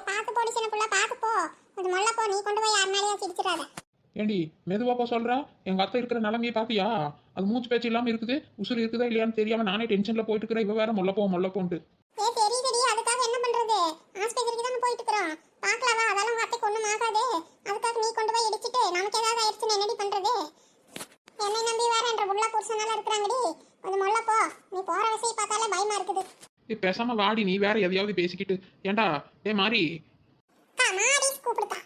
பாத்து போடி சின்ன புள்ள, பாத்து போ. கொஞ்சம் மொள்ள போ, நீ கொண்டு போய் யார் மேலயும் சிரிச்சிடாத. ஏண்டி மெதுவா போ சொல்றேன். எங்க அத்தை இருக்கிற நிலைமையை பாத்தியா? அது மூச்சு பேச்சு இல்லாம இருக்குது, உசுறு இருக்குதா இல்லையான்னு தெரியாம நானே டென்ஷன்ல போயிட்டு இருக்கிறேன். இவ வேற மொள்ள போண்டு. தெரியுதுடி, அதுக்காக என்ன பண்றது? ஆஸ்பத்திரிக்கு தான் போயிட்டு இருக்கோம். பாக்கலாமா? அதெல்லாம் உங்க அத்தைக்கு ஒண்ணும் ஆகாதே. அதுக்காக நீ கொண்டு போய் இடிச்சிட்டு நமக்கு ஏதாவது ஆயிடுச்சுன்னு என்னடி பண்றது? என்னை நம்பி வேற என்ற புள்ள புருஷனால இருக்கிறாங்கடி. கொஞ்சம் மொள்ள போ. நீ போற விஷயம் பார்த்தாலே பயமா இருக்குது. பேசாம வாடி, நீ வேற எதையாவது பேசிக்கிட்டு. ஏண்டா மாறி கூப்பிடுதா?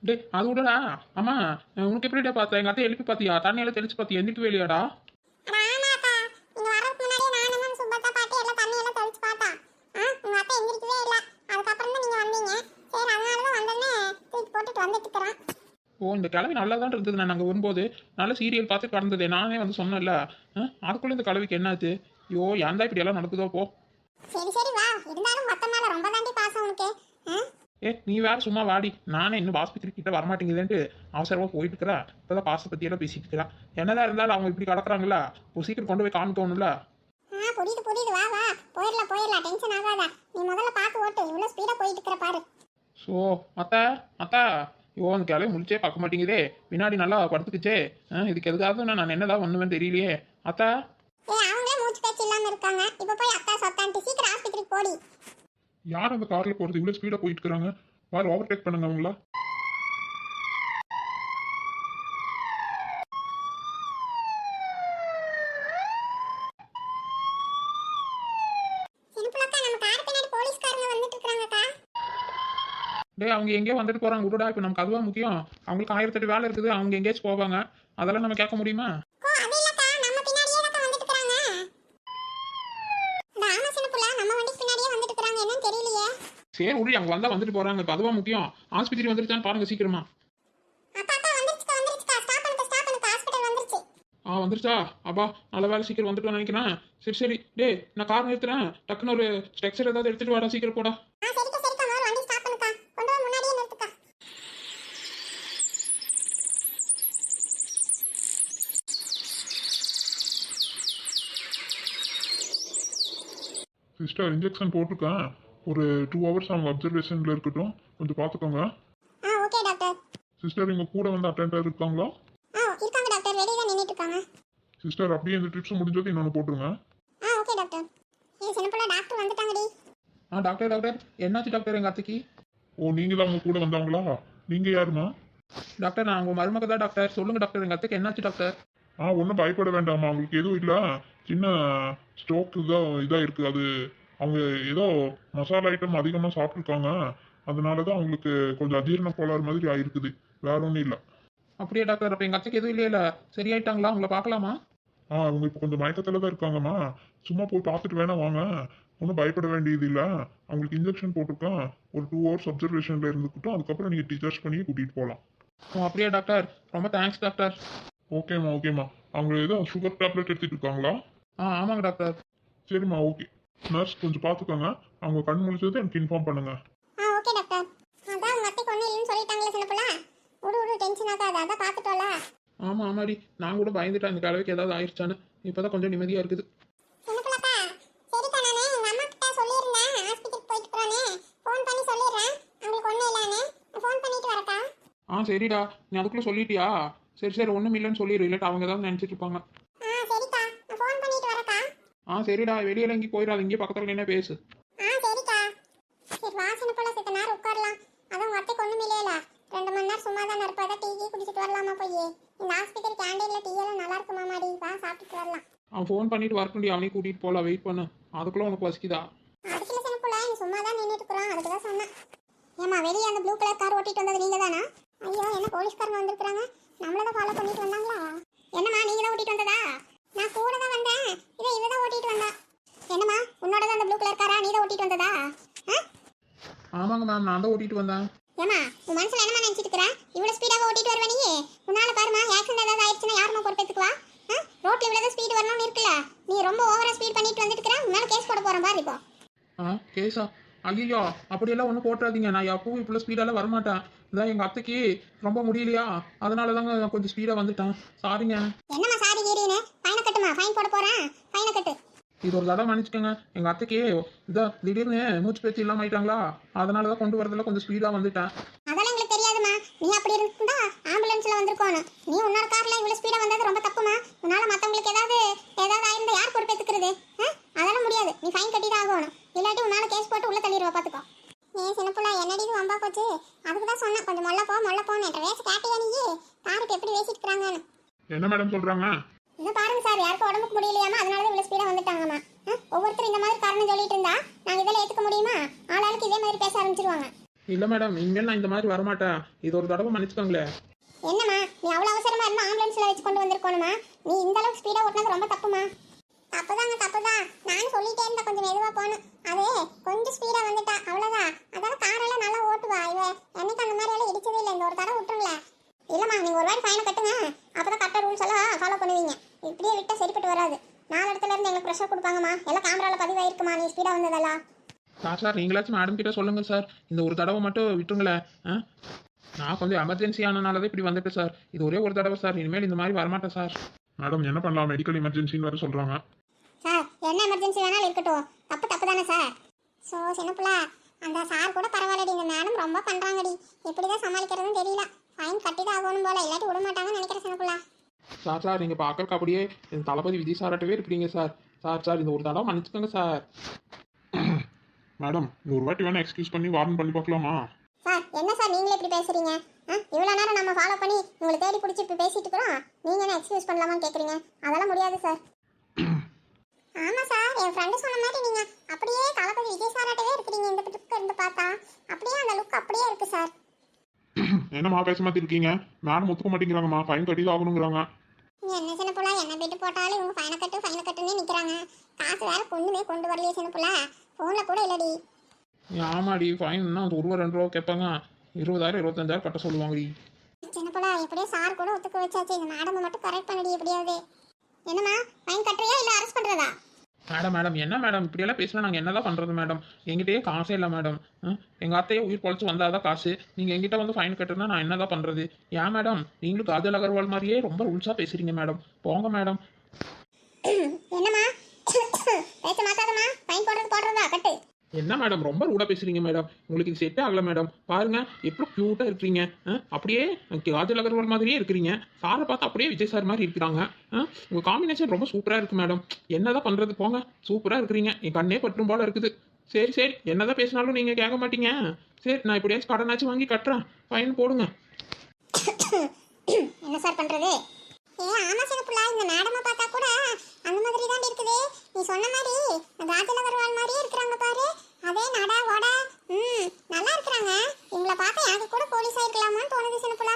டே அது விடடா. அம்மா உனக்கு எப்படிடா பார்த்தா? எங்க அத்தை எழுப்பி பாத்தியா? தண்ணியெல்லாம் தெளிச்சு பாத்தியா? எந்திரிக்கவே இல்லையாடா? ஓ, இந்த கிழவி நல்லா தான் இருந்தது. நான் அங்கே வரும்போது நல்ல சீரியல் பார்த்து கடந்ததே. நானே வந்து சொன்னேன்ல. அதுக்குள்ள இந்த கிழவிக்கு என்னாச்சு? ஐயோ, ஏன்டா இப்படி எல்லாம் நடக்குதோ? போ. சரி சரி வா. இருந்தாலும் மத்த மேல ரொம்ப தாண்டி பாசம் உனக்கு. நீ வேற சும்மா வாடி. நானே இன்னும் ஆஸ்பத்திரி கிட்ட வரமாட்டேங்குதுன்ட்டு அவசரமா போயிட்டு இருக்கிறேன். இப்பதான் பாச பத்தி எல்லாம் பேசிட்டு இருக்கிறேன். என்னதான் இருந்தாலும் அவங்க இப்படி கிடக்குறாங்களா? ஒரு சீக்கிரம் கொண்டு போய் காமிக்கணும்ல. புரியுது வா வா. போயிடலாம் டென்ஷன் ஆகாத. நீ முதல்ல பார்த்து ஓட்டு. இவ்வளவு ஸ்பீடா போயிட்டு இருக்கிற பாரு. ஸோ அத்தா ஐயோ, அந்த கிளவி முடிச்சே பார்க்க மாட்டேங்குதே. பின்னாடி நல்லா படுத்துக்குச்சே. இதுக்கு எதுக்காவது நான் என்னதான் பண்ணுவேன்னு தெரியலையே. அத்தா அவங்களே மூச்சு பேச்சு இல்லாம இருக்காங்க. இப்ப போய் அத்தா சொத்தான்ட்டு சீக்கிரம் ஆஸ்பத்திரிக்கு போடி. யார் அந்த கார்ல போறது? இவ்வளவு ஸ்பீடா போயிட்டு இருக்காங்க. வார் ஓவர்டேக் பண்ணுங்க அவங்களா. அவங்க எங்கேயோ வந்துட்டு போறாங்க. விடுடா, இப்ப நமக்கு அதுவா முக்கியம். அவங்களுக்கு 1008 வேலை இருக்குது. அவங்க எங்கேயாச்சும் போவாங்க. அதெல்லாம் நம்ம கேட்க முடியுமா? சரி விடு, அங்க வந்தா வந்துட்டு போறாங்க. இப்ப அதுவா முக்கியம். ஆஸ்பத்திரி வந்துருச்சான்னு பாருங்க சீக்கிரமா. வந்துருச்சா? அப்பா நல்ல வேலை, சீக்கிரம் வந்துட்டு நினைக்கிறேன். சரி டே, நான் கார் நிறுத்துறேன். டக்குன்னு ஒரு ஸ்ட்ரக்சர் ஏதாவது எடுத்துட்டு வாடா, சீக்கிரம் போடா. சிஸ்டர், இன்ஜெக்ஷன் போட்டிருக்கேன். ஒரு 2 hours அவங்க அப்சர்வேஷன்ல இருக்கட்டும். கொஞ்சம் பார்த்துக்கோங்க. Okay doctor. சிஸ்டர், இங்க கூட வந்து அட்டெண்டர் இருக்காங்களா? இருக்காங்க டாக்டர். வெளிய தான் நின்னுட்டு இருக்காங்க. சிஸ்டர், அப்படியே இந்த ட்ரிப்ஸ் முடிஞ்சது இன்னொன்னு போட்டுருங்க. Okay doctor. சின்னப்புள்ள டாக்டர் வந்துட்டாங்கடி. டாக்டர் என்னாச்சு டாக்டர் எங்க அத்தைக்கு? ஓ, நீங்க தான் அவங்க கூட வந்தாங்களா? நீங்க யாருமா? டாக்டர், நான் உங்க மருமக தான் டாக்டர். சொல்லுங்க டாக்டர், எங்க அத்தைக்கு என்னாச்சு டாக்டர்? ஒன்றும் பயப்பட வேண்டாமா. அவங்களுக்கு எதுவும் இல்லை. சின்ன ஸ்ட்ரோக்கு தான் இதாக இருக்குது. அது அவங்க ஏதோ மசாலா ஐட்டம் அதிகமாக சாப்பிட்ருக்காங்க. அதனால தான் அவங்களுக்கு கொஞ்சம் அஜீரண கோளாறு மாதிரி ஆயிருக்குது. வேற ஒன்றும் இல்லை. அப்படியே டாக்டர்? அப்போ எங்கள் அத்தைக்கு எதுவும் இல்லையில? சரியாயிட்டாங்களா? அவங்கள பார்க்கலாமா? அவங்க இப்போ கொஞ்சம் மயக்கத்தில் தான் இருக்காங்கம்மா. சும்மா போய் பார்த்துட்டு வேணா வாங்க. ஒன்றும் பயப்பட வேண்டியது இல்லை. அவங்களுக்கு இன்ஜெக்ஷன் போட்டிருக்கேன். ஒரு 2 hours அப்சர்வேஷனில் இருந்துக்கிட்டோம். அதுக்கப்புறம் நீங்கள் டிஸ்சார்ஜ் பண்ணி கூட்டிகிட்டு போகலாம். அப்படியா டாக்டர்? ரொம்ப தேங்க்ஸ் டாக்டர். ஓகேம்மா. அவங்க ஏதோ சுகர் டேப்லெட் எடுத்துட்டு இருக்காங்களா? ஆமாங்க டாக்டர். சரிம்மா, ஓகே. நர்ஸ் கொஞ்சம் பார்த்துக்கோங்க. அவங்க கண் முழிச்சது எனக்கு இன்ஃபார்ம் பண்ணுங்க. Okay doctor. அதான் உங்க அத்தைக்கு ஒண்ணு இல்லன்னு சொல்லிட்டாங்களே சின்னப்புள்ள. விடு டென்ஷன் ஆகாத. அதான் பார்த்துட்டோல. ஆமாடி, நான் கூட பயந்துட்டேன் இந்த அளவுக்கு ஏதாவது ஆயிடுச்சான்னு. இப்போதான் கொஞ்சம் நிம்மதியா இருக்குது. சின்னப்புள்ளக்கா, சரிக்கா, நானே எங்க அம்மா கிட்ட சொல்லியிருந்தேன். ஆஸ்பத்திரிக்கு போயிட்டு போறேன்னு. ஃபோன் பண்ணி சொல்லிடுறேன். அவங்களுக்கு ஒன்றும் இல்லைன்னு ஃபோன் பண்ணிட்டு வரக்கா. சரிடா, நீ அதுக்குள்ள சொல்லிட்டியா? சரி ஒன்றும் இல்லைன்னு சொல்லிடு. இல்லாட்டா அவங்க ஏதாவது நினைச்சிட்டு இருப்பாங்க. சரிக்கா, நான் ஃபோன் பண்ணிட்டு வரக்கா. சரிடா, வெளியில எங்கேயும் போயிடாது. இங்கே பக்கத்துல என்ன பேசு. சரிக்கா. சரி வா சின்னப்புள்ள, சித்த நேரம் உட்காரலாம். அதான் உங்க அத்தைக்கு ஒன்றும் இல்லையில. 2 மணி நேரம் சும்மா தான் இருப்பா. டீ குடிச்சிட்டு வரலாமா போய்? இந்த ஆஸ்பத்திரி கேண்டீன்ல டீ எல்லாம் நல்லா இருக்குமாமாடி. வா சாப்பிட்டுட்டு வரலாம். அவன் ஃபோன் பண்ணிட்டு வரட்டும்டி. அவனையும் கூட்டிட்டு போகலாம். வெயிட் பண்ணு. அதுக்குள்ள உனக்கு வசிக்குதா? அதுக்குள்ள சின்னப்புள்ள, நீ சும்மா தான் நின்றுட்டு இருக்கிறோம். அதுக்கு தான் சொன்னேன். ஏமா, வெளியே அந்த ப்ளூ கலர் கார் ஓட்டிட்டு வந்தது நீங்க தானா? ஐயோ, என்ன போலீஸ்காரங்க வந்திருக்காங்க. நம்மள தான் ஃபாலோ பண்ணிட்டு வந்தாங்களா? என்னம்மா, நீங்க தான் ஓட்டிட்டு வந்ததா? நான் கூட தான் வந்தேன். இவ தான் ஓட்டிட்டு வந்தா. என்னம்மா, உன்னோட தான் அந்த ப்ளூ கலர் காரா? நீ தான் ஓட்டிட்டு வந்ததா? ஆமாங்க மேம், நான் தான் ஓட்டிட்டு வந்தேன். ஏமா, உன் மனசுல என்னமா நினைச்சிட்டு இருக்கற? இவ்வளவு ஸ்பீடாக ஓட்டிட்டு வருவ நீ? உன்னால பாருமா, ஆக்சிடென்ட் ஏதாவது ஆயிடுச்சுன்னா யாருமா பொறுப்பேத்துக்குவா? ரோட்ல இவ்வளவு ஸ்பீட் வரணும்னு இருக்குல்ல. நீ ரொம்ப ஓவரா ஸ்பீட் பண்ணிட்டு வந்துட்டு இருக்கற. உன்னால கேஸ் போட போறேன் பாரு இப்போ. கேஸா? ஐயோ, அப்படியெல்லாம் ஒன்றும் போட்டுறாதீங்க. நான் எப்பவும் இவ்வளோ ஸ்பீடாலாம் வரமாட்டேன். இதான் எங்கள் அத்தைக்கு ரொம்ப முடியலையா, அதனால தாங்க கொஞ்சம் ஸ்பீடாக வந்துட்டேன். சாரிங்க. என்னம்மா சாரி கீரின்னு? ஃபைனை கட்டுமா? ஃபைன் போட போறேன். ஃபைனை கட்டு. இது ஒரு தடவை மன்னிச்சுக்கோங்க. எங்கள் அத்தைக்கு இதோ திடீர்னு மூச்சு பேச்சு இல்லாமல் ஆயிட்டாங்களா, அதனால தான் கொண்டு வரதுல கொஞ்சம் ஸ்பீடாக வந்துட்டேன். அதெல்லாம் எங்களுக்கு தெரியாதுமா. நீ அப்படி இருந்தா ஆம்புலன்ஸ்ல வந்திருக்கணும். நீ உன்னோட கார்ல இவ்வளவு ஸ்பீடா வந்தது ரொம்ப தப்புமா. உன்னால மத்தவங்களுக்கு ஏதாவது ஆயிருந்தா யார் பொறுப்பேத்துக்கிறது? அதெல்லாம் முடியாது. நீ ஃபைன் கட்டி தான் ஆகணும். இல்லாட்டி உன்னால கேஸ் போட்டு உள்ள தள்ளிடுவா பாத்துக்கோ. சின்ன புள்ள என்னடி இது வம்பா போச்சு. அதுக்கு தான் சொன்னேன் கொஞ்சம் மொல்ல போன்னு. வேச காட்டியா நீ காருக்கு எப்படி வேசிட்டு இருக்காங்கன்னு. என்ன மேடம் சொல்கிறாங்க? இதை பாருங்க சார், யாருக்கும் உடம்புக்கு முடியலையாமா, அதனால தான் இவ்வளவு ஸ்பீடா வந்துட்டாங்கம்மா. ஒவ்வொருத்தரும் இந்த மாதிரி காரணம் சொல்லிட்டு இருந்தா நாங்க இதெல்லாம் ஏத்துக்க முடியுமா? ஆளாளுக்கு இதே மாதிரி பேச ஆரம்பிச்சிருவாங்க. இல்லை மேடம், இனிமேல் நான் இந்த மாதிரி வரமாட்டேன். இது ஒரு தடவை மன்னிச்சுக்கோங்களேன். என்னம்மா நீ அவ்வளவு அவசரமா இருந்தா ஆம்புலன்ஸ்ல வச்சு கொண்டு வந்திருக்கணுமா? நீ இந்த அளவுக்கு ஸ்பீடா ஓட்டினது ரொம்ப தப்புமா. தப்புதான். நானும் சொல்லிட்டே இருந்தா கொஞ்சம் மெதுவா போகணும். அது கொஞ்சம் ஸ்பீடா வந்துட்டா அவ்வளவுதான். அதால காரெல்லாம் நல்லா ஓட்டுவா இவ. என்னைக்கு அந்த மாதிரி எல்லாம் இடிச்சதே இல்லை. இந்த ஒரு தடவை விட்டுருங்களேன். இல்லம்மா நீங்க ஒரு வாட்டி ஃபைனை கட்டுங்க. அப்பதான் கரெக்டா ரூல்ஸ் எல்லாம் ஃபாலோ பண்ணுவீங்க. இப்படியே விட்டா சரிப்பட்டு வராது. 4 இடத்துல இருந்து எங்களுக்கு ப்ரெஷர் கொடுப்பாங்கம்மா. எல்லாம் கேமரால பதிவாயிருக்குமா நீ ஸ்பீடா வந்ததெல்லாம். சார் நீங்களாச்சும் மேடம் கிட்ட சொல்லுங்கள் சார். இந்த ஒரு தடவை மட்டும் விட்டுருங்களேன். நான் கொஞ்சம் எமர்ஜென்சி ஆனனால தான் இப்படி வந்துட்டேன் சார். இது ஒரே ஒரு தடவை சார். இனிமேல் இந்த மாதிரி வரமாட்டேன் சார். மேடம் என்ன பண்ணலாம்? மெடிக்கல் எமர்ஜென்சின்னு வேறு சொல்கிறாங்க. சார் என்ன எமர்ஜென்சி வேணாலும் இருக்கட்டும். தப்பு தானே சார். ஸோ சின்னப்புள்ள அந்த சார் கூட பரவாயில்லடி. இந்த மேடம் ரொம்ப பண்ணுறாங்கடி. எப்படிதான் சமாளிக்கிறதுன்னு தெரியல. ஃபைன் கட்டி தான் ஆகணும் போல, இல்லாட்டி விட மாட்டாங்கன்னு நினைக்கிறேன் சின்னப்புள்ள. சார் நீங்கள் பார்க்கறக்கு அப்படியே இந்த தளபதி விஜய் சாராட்டவே இருக்கிறீங்க சார். சார் இந்த ஒரு தடவை மன்னிச்சுக்கோங்க சார். மேடம் இந்த ஒரு வாட்டி வேணா எக்ஸ்கியூஸ் பண்ணி வார்ன் பண்ணி பார்க்கலாமா? சார் என்ன சார் நீங்களே இப்படி பேசுறீங்க? இவ்வளோ நேரம் நம்ம ஃபாலோ பண்ணி உங்களை தேடி பிடிச்சி இப்படி பேசிட்டு இருக்கிறோம். நீங்கள் என்ன எக்ஸ்கியூஸ் பண்ணலாமான்னு கேட்குறீங்க? அதெல்லாம் முடியாது சார். ஆமாம் சார், என் ஃப்ரெண்டு சொன்ன மாதிரி நீங்கள் அப்படியே தளபதி விஜய் சாராட்டவே இருக்கிறீங்க. இந்த லுக் இருந்து பார்த்தா அப்படியே அந்த லுக் அப்படியே இருக்கு சார். என்னம்மா பேச மாதிரி இருக்கீங்க? மேடம் ஒத்துக்க மாட்டேங்கிறாங்கம்மா. ஃபைன் கட்டி தான் ஆகணுங்கிறாங்க. என்ன சின்ன புள்ள, என்ன போயிட்டு போட்டாலும் இவங்க ஃபைனை கட்டுன்னே நிற்கிறாங்க. காசு வேற கொண்டு வரலையே சின்ன புள்ள. ஃபோனில் கூட இல்லடி. ஆமாடி, ஃபைன்னா ஒரு ரூபா 2 ரூபா கேட்பாங்க. 20,000 25,000 கட்ட சொல்லுவாங்கடி. சின்ன புள்ள எப்படியோ சார் கூட ஒத்துக்க வச்சாச்சு. இந்த மேடம் மட்டும் கரெக்ட் பண்ணடி எப்படியாவது. என்னம்மா ஃபைன் கட்டுறியா இல்லை அரெஸ்ட் பண்ணுறதா? மேடம் என்ன மேடம் இப்படியெல்லாம் பேசினா நாங்கள் என்ன தான் பண்ணுறது மேடம்? எங்கிட்டயே காசே இல்லை மேடம். எங்கள் அத்தையே உயிர் பொழைச்சி வந்தால் தான் காசு. நீங்கள் எங்கிட்ட வந்து ஃபைன் கட்டுனா நான் என்ன தான் பண்ணுறது? ஏன் மேடம் நீங்களும் காஜல் அகர்வால் மாதிரியே ரொம்ப ரூல்ஸாக பேசுகிறீங்க மேடம். போங்க மேடம். என்னம்மா பேச மாட்டாதம்மா. ஃபைன் போடுறதா கட்டு. என்ன மேடம் ரொம்ப ரூடாக பேசுகிறீங்க மேடம். உங்களுக்கு இது செட்டே ஆகலை மேடம். பாருங்க எவ்வளோ க்யூட்டாக இருக்கிறீங்க. அப்படியே காஜல் அகர்வால் மாதிரியே இருக்கிறீங்க. சாரை பார்த்து அப்படியே விஜய் சார் மாதிரி இருக்கிறாங்க. உங்கள் காம்பினேஷன் ரொம்ப சூப்பராக இருக்குது மேடம். என்னதான் பண்ணுறது போங்க. சூப்பராக இருக்கிறீங்க. என் கண்ணே பற்றும் போல இருக்குது. சரி என்னதான் பேசினாலும் நீங்கள் கேட்க மாட்டீங்க. சரி நான் இப்படியாச்சும் கடனாச்சும் வாங்கி கட்டுறேன். ஃபைன் போடுங்க. என்ன சார் பண்ணுறது? ஆமா சின்ன புள்ள, இந்த மேடமை பார்த்தா கூட அந்த மாதிரி தான் இருக்குது. நீ சொன்ன மாதிரி காஜல் அகர்வால் மாதிரியே இருக்கிறாங்க பாரு. அதே நட ஓட நல்லா இருக்கிறாங்க. இவங்களை பார்த்தா எனக்கு கூட போலீஸ் ஆயிருக்கலாமான்னு தோணுது சின்ன புள்ள.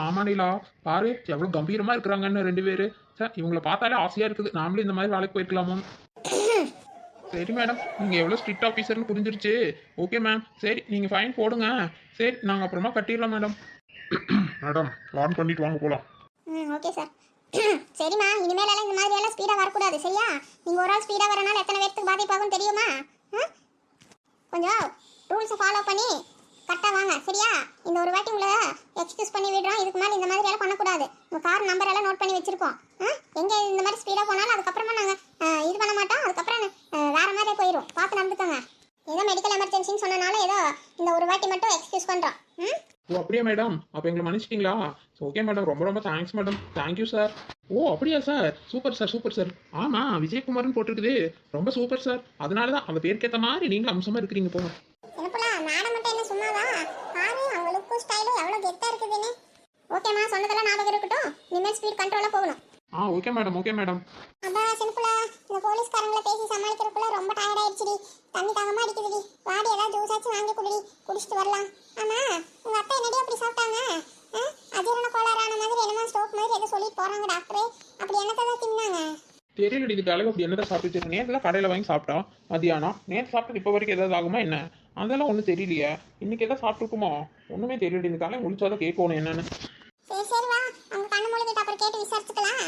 ஆமாடிலா, பாரு எவ்வளோ கம்பீரமாக இருக்கிறாங்கன்னு 2 பேர். சார் இவங்களை பார்த்தாலே ஆசையாக இருக்குது. நாமளும் இந்த மாதிரி வேலைக்கு போயிருக்கலாமோ. சரி மேடம், நீங்கள் எவ்வளோ ஸ்ட்ரிக்ட் ஆஃபீஸர்னு புரிஞ்சிருச்சு. ஓகே மேம், சரி நீங்கள் ஃபைன் போடுங்க. சரி நாங்கள் அப்புறமா கட்டிடலாம் மேடம். மேடம் வார்ன் பண்ணிட்டு வாங்க போகலாம். Okay sir. சரிம்மா, இனிமேலாம் இந்த மாதிரி எல்லாம் ஸ்பீடாக வரக்கூடாது சரியா? நீங்கள் ஒரு ஆள் ஸ்பீடாக வரனால எத்தனை பேருக்கு பாதிப்பாகும் தெரியுமா? கொஞ்சம் ரூல்ஸை ஃபாலோ பண்ணி கரெக்டாக வாங்க சரியா? இந்த ஒரு வாட்டி உங்களை எக்ஸ்கியூஸ் பண்ணி விடுறோம். இதுக்கு மேலே இந்த மாதிரி எல்லாம் பண்ணக்கூடாது. உங்கள் கார் நம்பர் எல்லாம் நோட் பண்ணி வச்சுருக்கோம். எங்கே இந்த மாதிரி ஸ்பீடாக போனாலும் அதுக்கப்புறமா நாங்கள் இது பண்ண மாட்டோம். அதுக்கப்புறம் வேறு மாதிரி போயிடும். பார்த்து நடந்துக்கோங்க. ஏதோ மெடிக்கல் எமர்ஜென்சின்னு சொன்னனால ஏதோ இந்த ஒரு வாட்டி மட்டும் எக்ஸ்கியூஸ் பண்ணுறோம். ஓ அப்படியா மேடம்? அப்போ எங்களை மன்னிச்சிட்டிங்களா? ஓகே மேடம், ரொம்ப தேங்க்ஸ் மேடம். Thank you sir. ஓ அப்படியா சார்? Super sir. ஆமாம் விஜயகுமார்னு போட்டிருக்குது. ரொம்ப சூப்பர் சார். அதனால தான் அந்த பேருக்கேற்ற மாதிரி நீங்களும் அம்சமாக இருக்கிறீங்க போங்க. மேடம் மட்டும் என்ன சும்மாவா? பாரு அவங்க லுக்கும் ஸ்டைலும் எவ்வளோ கெத்தாக இருக்குதுன்னு. ஓகேம்மா, சொன்னதெல்லாம் ஞாபகம் இருக்கட்டும். இனிமேல் ஸ்பீட் கண்ட்ரோலாக போகணும். Okay madam. அதான் சிம்பிளா இந்த போலீஸ்காரங்களை பேசி சமாளிக்கிறதுக்குள்ள ரொம்ப டயர்ட் ஆயிடுச்சுடி. தண்ணி தாகமா அடிக்குதுடி. வாடி ஏதாவது ஜூஸ் ஆச்சு வாங்கி குடிச்சிட்டு வரலாம். ஆமா உங்க அத்தை என்னடி அப்படி சாப்பிட்டாங்க? அஜீரண கோளாறான மாதிரி என்னமா ஸ்டோக் மாதிரி எதை சொல்லிட்டு போறாங்க டாக்டர். அப்படி என்னத்தான் தின்னாங்க? தெரியல இதுக்கு அளவு அப்படி என்னதான் சாப்பிட்டு நேரத்தில் கடையில் வாங்கி சாப்பிட்டோம் மதியானம். நேற்று சாப்பிட்டது இப்போ வரைக்கும் ஏதாவது ஆகுமா என்ன? அதெல்லாம் ஒன்றும் தெரியலையே. இன்னைக்கு எதாவது சாப்பிட்டுருக்குமோ ஒன்றுமே தெரியல. இந்த காலையில் முடிச்சாதான் கேட்கணும் என்னன்னு. சரி வா, அவங்க கண்ணு மூழ்கிட்டு அப்புறம் கேட்டு விசாரிச்சுக்கலாம்.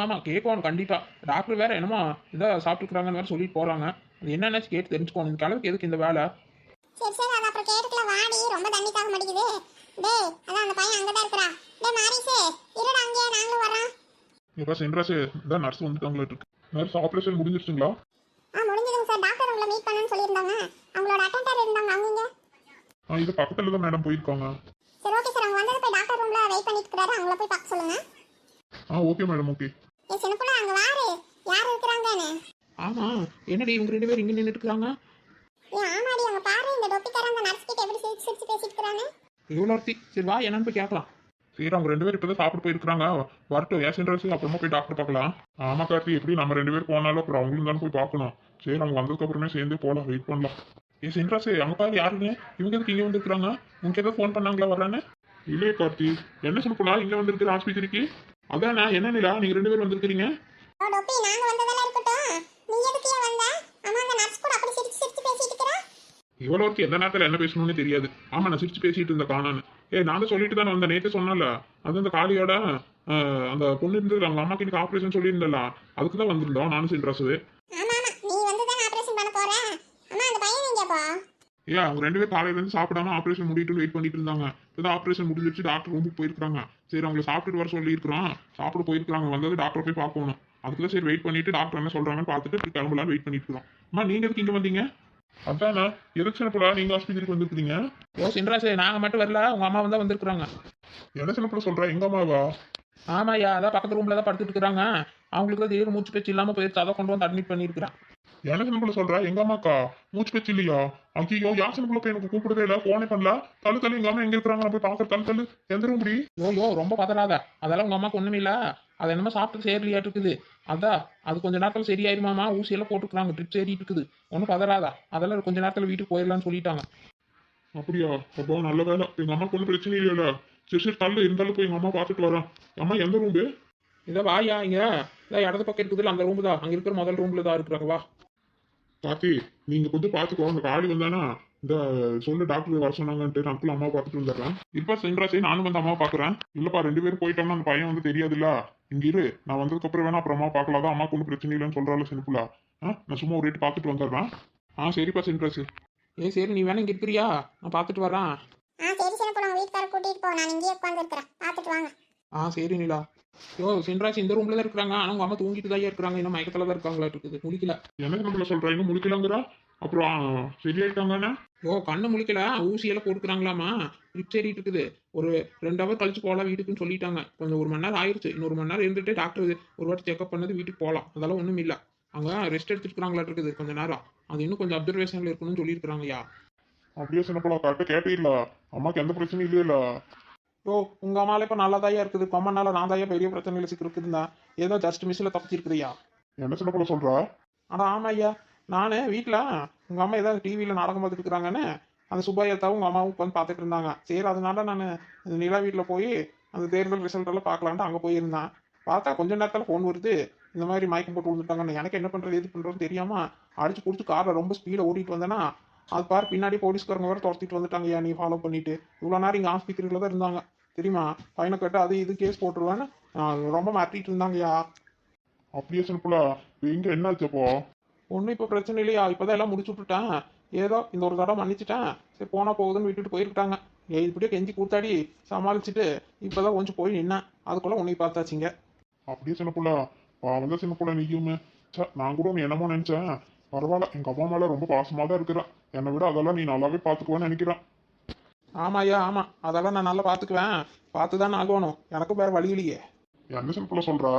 ஆமாம் கேட்கணும் கண்டிப்பாக. டாக்டர் வேறு என்னமோ இதாக சாப்பிட்டுக்கிறாங்கன்னு வேறு சொல்லிட்டு போகிறாங்க. அது என்னென்னாச்சு கேட்டு தெரிஞ்சுக்கணும். இந்த அளவுக்கு எதுக்கு இந்த வேலை? சரி அது அப்புறம் கேட்டுக்கலாம். வாடி ரொம்ப தண்ணி தாக மாட்டேங்குது. டேய் அதான் அந்த பையன் அங்கே தான் இருக்கிறா. டேய் மாரிசே இருடா, அங்கேயே நாங்களும் வரோம். இப்போ சென்ட்ராசு இதான் நர்ஸ் வந்துட்டாங்களே இருக்கு. நர்ஸ் ஆப்ரேஷன் முடிஞ்சிருச்சுங்களா? முடிஞ்சதுங்க சார். டாக்டர் உங்களை மீட் பண்ணணும்னு சொல்லியிருந்தாங்க. அவங்களோட அட்டெண்டர் இருந்தாங்க. அவங்க இது பக்கத்துல தான் மேடம் போயிருக்காங்க. சரி ஓகே சார். அவங்க வந்தது போய் டாக்டர் ரூம்ல வெயிட் பண்ணிட்டு இருக்காரு. அவங்கள போய் பார்க்க சொல்லுங்க. Okay madam okay. சின்னப்புல அங்க வாரு யார் இருக்கிறாங்கன்னு. ஆமா, என்னடி இவங்க 2 பேரும் இங்க நின்னுட்டு இருக்காங்க? ஆமாடி அங்க பாரு, இந்த டொப்பிக்கார அந்த நர்ஸ் கிட்ட எப்படி சிரிச்சு சிரிச்சு பேசிட்டு இருக்கானே. இவ்வளோ ஒருத்தி. சரி வா, என்னன்னு போய் கேட்கலாம். சரி அவங்க 2 பேரும் இப்பதான் சாப்பிட்டு போயிருக்காங்க. வரட்டும் ஏசன்ட்ரஸ் அப்புறமா போய் டாக்டர் பார்க்கலாம். ஆமா கார்த்தி, எப்படி நம்ம 2 பேரும் போனாலும் அப்புறம் அவங்களும் தானே போய் பார்க்கணும். சரி அவங்க வந்ததுக்கு அப்புறமே சேர்ந்தே போகலாம். வெயிட் பண்ணலாம். சென்ட்ராஸ் அங்க பாரு யாருன்னு. இவங்க எதுக்கு இங்க வந்திருக்காங்க? உங்களுக்கு ஏதாவது ஃபோன் பண்ணாங்களா வர்றான்னு? இல்லையே கார்த்தி, என்ன சொல்லலாம் இங்க வந்திருக்கிற ஆஸ்பத்திரிக்கு? அதானா என்ன நிலா நீங்க 2 பேரும் வந்திருக்கீங்க? ஓ டொப்பி, நாங்க வந்ததெல்லாம் இருக்கட்டும். நீ எதுக்கு ஏன் வந்த? அம்மா அந்த நர்ஸ் கூட அப்படி சிரிச்சு சிரிச்சு பேசிட்டு இருக்கற. இவ்வளோ ஒருத்தி எந்த நேரத்தில் என்ன பேசணும்னு தெரியாது. ஆமா நான் சிரிச்சு பேசிட்டு இருந்த காணான்னு. நான் தான் சொல்லிட்டு தானே வந்தேன். நேற்று சொன்னல அது அந்த காளியோட அந்த பொண்ணு இருந்தது. அவங்க அம்மாக்கு இன்னைக்கு ஆப்ரேஷன் சொல்லியிருந்தல, அதுக்கு தான் வந்திருந்தோம் நானும் சென்ட்ராஸ். ஆமா ஆமா, நீ வந்து தான் ஆபரேஷன் பண்ண போற. அம்மா அந்த பையன் எங்கப்பா? அவங்க 2 பேரும் காலையில இருந்து சாப்பிடாம ஆப்ரேஷன் முடிட்டு வெயிட் பண்ணிட்டு இருந்தாங்க. இப்பதான் ஆப்ரேஷன் முடிஞ்சிருச்சு. டாக்டர் ரூமுக்கு போயிருக்காங்க. சரி அவங்களை சாப்பிட்டுட்டு வர சொல்லி இருக்கிறோம். சாப்பிட போயிருக்காங்க. வந்தது டாக்டர் போய் பார்க்கணும். அதுக்கு தான் சரி வெயிட் பண்ணிட்டு டாக்டர் என்ன சொல்றாங்கன்னு பார்த்துட்டு கிளம்பலான்னு வெயிட் பண்ணிட்டு இருக்கோம். அம்மா நீங்க எதுக்கு இங்க வந்தீங்க? அதானா எதுக்கு சின்னப்படா நீங்க ஆஸ்பத்திரிக்கு வந்திருக்கீங்க? சென்ட்ராஸ் நாங்க மட்டும் வரல, உங்க அம்மா தான் வந்திருக்காங்க. என்ன சின்னப்பட சொல்ற? எங்க அம்மாவா? ஆமாய்யா, அதான் பக்கத்து ரூம்ல தான் படுத்துட்டு இருக்காங்க. அவங்களுக்கு தான் திடீர்னு மூச்சு பேச்சு இல்லாம போயிருச்சு. அதை கொண்டு வந்து அட்மிட் பண்ணிருக்கிறேன். என்ன சின்னப்பட சொல்ற? எங்க அம்மாக்கா மூச்சு பேச்சு இல்லையா? ஐயோ யார் சின்னப்பட போய் எனக்கு கூப்பிடவே இல்லை, போனே பண்ணல. தள்ளு எங்க அம்மா எங்க இருக்கிறாங்க? நான் போய் பாக்குற. தள்ளு எந்த ரூம்டி? யோ ரொம்ப பதறாத. அதெல்லாம் உங்க அம்மாக்கு ஒண்ணுமே இல்ல. அது என்னமோ சாப்பிட்டு சேரலையாட்டு இருக்குது. அதான் அது கொஞ்ச நேரத்தில் சரியாயிருமாமா. ஊசியெல்லாம் போட்டுக்கிறாங்க. ட்ரிப் ஏறிட்டு இருக்குது. ஒன்றும் பதறாதா. அதெல்லாம் கொஞ்ச நேரத்தில் வீட்டுக்கு போயிடலான்னு சொல்லிட்டாங்க. அப்படியா? அப்போ நல்ல வேலை. எங்க அம்மாக்கு ஒன்றும் பிரச்சனை இல்லையா? சரி தள்ளு இருந்தாலும் போய் எங்க அம்மா பார்த்துட்டு வரேன். அம்மா எந்த ரூம்பு? இதை வாயா, இங்க இதான் இடது பக்கம் இருக்குதுல்ல, அந்த ரூம் தான். அங்க இருக்கிற முதல் ரூம்ல தான் இருக்கிறாங்க. வா கார்த்தி, நீங்க கொஞ்சம் பாத்துக்கோ. அந்த காளி வந்தானா இந்த சொல்லு டாக்டர் வர சொன்னாங்கன்ட்டு அங்கிள் அம்மா பார்த்துட்டு வந்துடுறேன். இப்ப சென்ட்ராசே நானும் வந்து அம்மா பாக்குறேன். இல்லப்பா 2 பேரும் போயிட்டோம்னா அந்த பையன் வந்து தெரியாதுல்ல. இங்க இரு, நான் வந்ததுக்கு அப்புறம் வேணா அப்புறம் அம்மா பார்க்கலாம். தான் அம்மாக்கு ஒன்றும் பிரச்சனை இல்லைன்னு சொல்றாள் சின்னப்புலா. நான் சும்மா ஒரு ரேட்டு பார்த்துட்டு வந்துடுறேன். சரிப்பா சென்ட்ராசு. சரி நீ வேணா இங்க இருக்கிறியா? நான் பார்த்துட்டு வரேன். சரி சின்னப்புல உங்க வீட்டுக்கார கூட்டிட்டு போ. நான் இங்கேயே உட்கார்ந்து இருக்கிறேன். பார்த்துட்டு வாங்க. சரி நிலா. சென்ட்ராஸ் இந்த ரூம்ல தான் இருக்கிறாங்க. ஆனா உங்க அம்மா தூங்கிட்டு தான் இருக்கிறாங்க. இன்னும் மயக்கத்துல தான் இருக்காங்களா இருக்குது. முடிக்கல. என்ன சின்னப்புல சொல்றா? இன்னும் முடிக்கலங்கிறா? அப்புறம் சரியாயிட்டாங்கண்ணா? கண்ணு முழிக்கல. ஊசியெல்லாம் போட்டுக்கிறாங்களாமா. ட்ரிப் ஏறிட்டு இருக்குது. ஒரு 2 ஹவர் கழிச்சு போகலாம் வீட்டுக்குன்னு சொல்லிட்டாங்க. கொஞ்சம் 1 மணி நேரம் ஆயிடுச்சு. இன்னொரு 1 மணி நேரம் இருந்துட்டு டாக்டர் ஒரு வாட்டி செக்அப் பண்ணது வீட்டுக்கு போகலாம். அதெல்லாம் ஒன்றும் இல்லை. அங்கே ரெஸ்ட் எடுத்துருக்காங்களா இருக்குது கொஞ்ச நேரம். அது இன்னும் கொஞ்சம் அப்சர்வேஷன்ல இருக்கணும்னு சொல்லியிருக்கிறாங்கய்யா. அப்படியே சின்னப்புல கரெக்டாக கேட்டே இல்ல. அம்மாக்கு எந்த பிரச்சனையும் இல்லையில? உங்க அம்மால இப்போ நல்லா தாயா இருக்குது. இப்போ அம்மானால நான் தாயா பெரிய பிரச்சனையில சிக்கிருக்குதுன்னா ஏதோ ஜஸ்ட் மிஸ்ல தப்பிச்சிருக்குறியா? என்ன சின்னப்புல சொல்றா? ஆமா ஐயா, நான் வீட்டில் உங்கள் அம்மா ஏதாவது டிவியில் நாடகம் பார்த்துட்டு இருக்கிறாங்கன்னு அந்த சுப்பையத்தாவும் உங்கள் அம்மாவும் உட்காந்து பார்த்துட்டு இருந்தாங்க. சரி அதனால நான் நிலா வீட்டில் போய் அந்த தேர்தல் ரிசல்ட் எல்லாம் பார்க்கலான்ட்டு அங்கே போயிருந்தேன். பார்த்தா கொஞ்ச நேரத்தில் ஃபோன் வருது. இந்த மாதிரி மயக்கம் போட்டு விழுந்துட்டாங்கன்னு. எனக்கு என்ன பண்ணுறது எது பண்ணுறதுன்னு தெரியாமல் அடிச்சு பிடிச்சி காரில் ரொம்ப ஸ்பீடாக ஓடிட்டு வந்தேன்னா அது பாரு பின்னாடி போலீஸ்காரங்க வேறு துரத்திட்டு வந்துட்டாங்கய்யா. நீ ஃபாலோ பண்ணிட்டு இவ்வளோ நேரம் இங்கே ஆஸ்பத்திரியில் தான் இருந்தாங்க தெரியுமா? பையனை கேட்டு அது இது கேஸ் போட்டுருவேன்னு ரொம்ப மாட்டிட்டு இருந்தாங்கய்யா. அப்படியே சின்னப்புல எங்க என்ன ஆச்சப்போ? ஒன்றும் இப்போ பிரச்சனை இல்லையா? இப்போதான் எல்லாம் முடிச்சு விட்டுட்டேன். ஏதோ இந்த ஒரு தடவை மன்னிச்சிட்டேன். சரி போனால் போகுதுன்னு விட்டுட்டு போயிருக்காங்க. இப்படியே கெஞ்சி கூத்தாடி சமாளிச்சுட்டு இப்போதான் கொஞ்சம் போய் நின்னேன். அதுக்குள்ள உன்னை பார்த்தாச்சிங்க. அப்படியே சின்னப்புல வந்த சின்னப்புல நீயுமே. நான் கூட நீ என்னமோ நினைச்சேன். பரவாயில்ல, எங்க அப்பா மேல ரொம்ப பாசமா தான் இருக்கிறேன். என்னை விட அதெல்லாம் நீ நல்லாவே பாத்துக்குவேன்னு நினைக்கிறேன். ஆமாய்யா ஆமாம், அதெல்லாம் நான் நல்லா பார்த்துக்குவேன். பார்த்து தான் ஆகணும். எனக்கும் வேறு வழி இல்லையே. என்ன சின்னப்புல சொல்றா?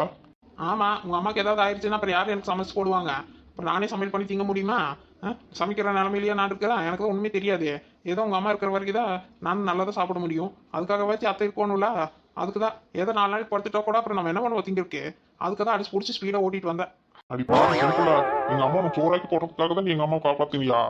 ஆமாம், உங்கள் அம்மாவுக்கு ஏதாவது ஆயிடுச்சுன்னா அப்புறம் யாரும் எனக்கு சமைச்சு போடுவாங்க? அப்புறம் நானே சமையல் பண்ணி திங்க முடியுமா? சமைக்கிற நிலமையிலேயே நான் இருக்கிறேன். எனக்கு தான் ஒன்றுமே தெரியாது. ஏதோ உங்கள் அம்மா இருக்கிற வரைக்கும் தான் நான் நல்லா தான் சாப்பிட முடியும். அதுக்காகவாச்சும் அத்தை இருக்கணும்ல. அதுக்கு தான் ஏதோ 4 நாளைக்கு படுத்துட்டா கூட அப்புறம் நம்ம என்ன பண்ணுவோம் திங்கிறதுக்கு. அதுக்கு தான் அடிச்சு பிடிச்சி ஸ்பீடாக ஓட்டிட்டு வந்தேன். அடிப்பா சின்னப்புல, எங்க அம்மா சோறாக்கி போட்டதுக்காக தான் நீ எங்க அம்மாவை காப்பாத்தினியா?